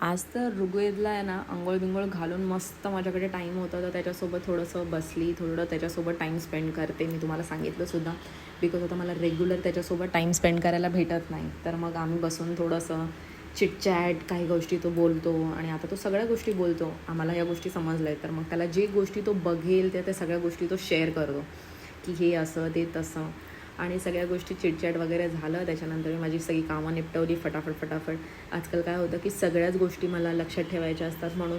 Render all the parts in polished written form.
आज तर ऋग्वेदला आहे ना अंघोळ बिंघोळ घालून मस्त माझ्याकडे टाईम होता, तर त्याच्यासोबत थोडंसं बसली, थोडं त्याच्यासोबत टाईम स्पेंड करते. मी तुम्हाला सांगितलंसुद्धा, बिकॉज आता मला रेग्युलर त्याच्यासोबत टाईम स्पेंड करायला भेटत नाही. तर मग आम्ही बसून थोडंसं चिटचॅट, काही गोष्टी तो बोलतो आणि आता तो सगळ्या गोष्टी बोलतो. आम्हाला या गोष्टी समजल्या आहेत, तर मग त्याला जे गोष्टी तो बघेल त्या सगळ्या गोष्टी तो शेअर करतो, की हे असं ते तसं. आणि सगळ्या गोष्टी चिटचॅट वगैरे झालं. त्याच्यानंतर मी माझी सगळी कामं निपटवली फटाफट. आजकाल काय होतं की सगळ्याच गोष्टी मला लक्षात ठेवायच्या असतात, म्हणून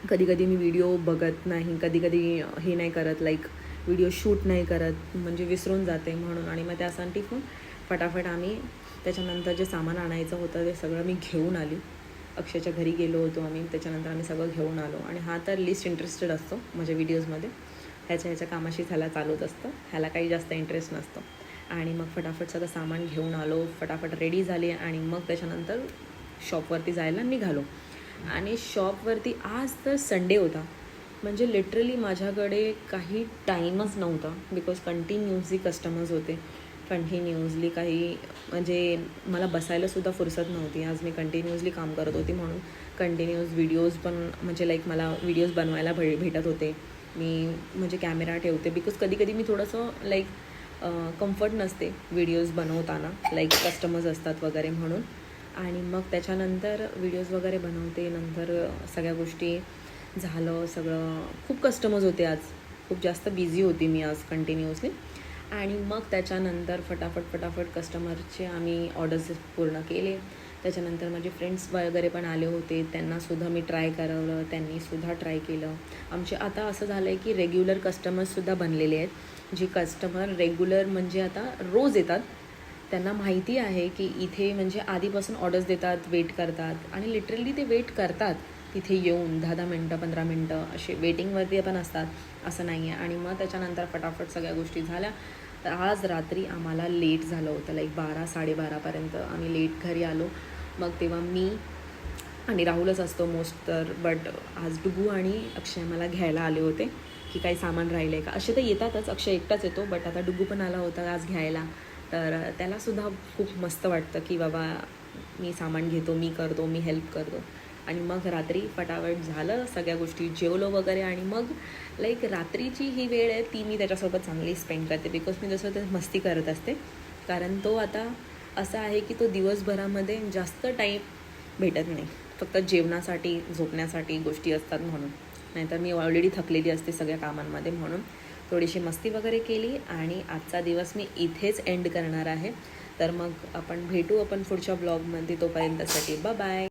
कधी मी व्हिडिओ बघत नाही, कधी हे नाही करत, लाईक व्हिडिओ शूट नाही करत, म्हणजे विसरून जाते म्हणून. आणि मग त्यासाठी पण फटाफट आम्ही त्याच्यानंतर जे सामान आणायचं होतं ते सगळं मी घेऊन आली. अक्षयच्या घरी गेलो होतो आम्ही, त्याच्यानंतर आम्ही सगळं घेऊन आलो. आणि हा तर लिस्ट इंटरेस्टेड असतो माझ्या व्हिडिओजमध्ये, ह्याच्या कामाशी ह्याला चालूच असतं, ह्याला काही जास्त इंटरेस्ट नसतो. आणि मग फटाफट सगळं सामान घेऊन आलो, फटाफट रेडी झाले आणि मग त्याच्यानंतर शॉपवरती जायला निघालो. आणि शॉपवरती आज तर संडे होता, म्हणजे लिटरली माझ्याकडे काही टाईमच नव्हता, बिकॉज कंटिन्युअसली कस्टमर्स होते, कंटिन्युअसली काही म्हणजे मला बसायलासुद्धा फुरसत नव्हती. आज मी कंटिन्युअसली काम करत होती, म्हणून कंटिन्युअस व्हिडिओज पण म्हणजे लाईक मला व्हिडिओज बनवायला भेटत होते. मी म्हणजे कॅमेरा ठेवते, बिकॉज कधी मी थोडंसं लाईक कम्फर्ट नसते व्हिडिओज बनवताना, लाईक कस्टमर्स असतात वगैरे म्हणून. आणि मग त्याच्यानंतर व्हिडिओज वगैरे बनवते. नंतर सगळ्या गोष्टी झालं सगळं. खूप कस्टमर्स होते आज, खूप जास्त बिझी होती मी आज कंटिन्युअसली. आणि मग त्याच्यानंतर फटाफट कस्टमरचे आम्ही ऑर्डर्स पूर्ण केले. त्याच्यानंतर माझे फ्रेंड्स वगैरे पण आले होते, त्यांनासुद्धा मी ट्राय करवलं, त्यांनीसुद्धा ट्राय केलं. आमचे आता असं झालं आहे की रेग्युलर कस्टमर्ससुद्धा बनलेले आहेत, जे कस्टमर रेग्युलर म्हणजे आता रोज येतात. त्यांना माहिती आहे की इथे म्हणजे आधीपासून ऑर्डर्स देतात, वेट करतात आणि लिटरली ते वेट करतात तिथे येऊन 10-10 मिनटं 15 मिनटं असे वेटिंगवरती पण असतात, असं नाही आहे. आणि मग त्याच्यानंतर फटाफट सगळ्या गोष्टी झाल्या. तर आज रात्री आम्हाला लेट झालं होतं, लाईक 12-12:30पर्यंत आम्ही लेट घरी आलो. मग तेव्हा मी आणि राहुलच असतो मोस्ट तर, बट आज डुगू आणि अक्षय मला घ्यायला आले होते की काही सामान राहिलं आहे का. असे तर येतातच, अक्षय एकटाच येतो, बट आता डुगू पण आला होता आज घ्यायला. तर त्यालासुद्धा खूप मस्त वाटतं की बाबा मी सामान घेतो, मी करतो, मी हेल्प करतो. आणि मग रात्री फटाफट झालं सगळ्या गोष्टी, जेवलो वगैरे. आणि मग लाईक रात्रीची ही वेळ आहे ती मी त्याच्यासोबत चांगली स्पेंड करते, बिकॉज मी जसं ते मस्ती करत असते. कारण तो आता असा आहे की तो दिवसभरामध्ये जास्त टाईम भेटत नाही, फक्त जेवणासाठी झोपण्यासाठी गोष्टी असतात म्हणून. नाहीतर मी ऑलरेडी थकलेली असते सगळ्या कामांमध्ये, म्हणून थोडीशी मस्ती वगैरे केली. आणि आजचा दिवस मी इथेच एंड करणार आहे. तर मग आपण भेटू पुढच्या ब्लॉगमध्ये, तोपर्यंतसाठी बाय.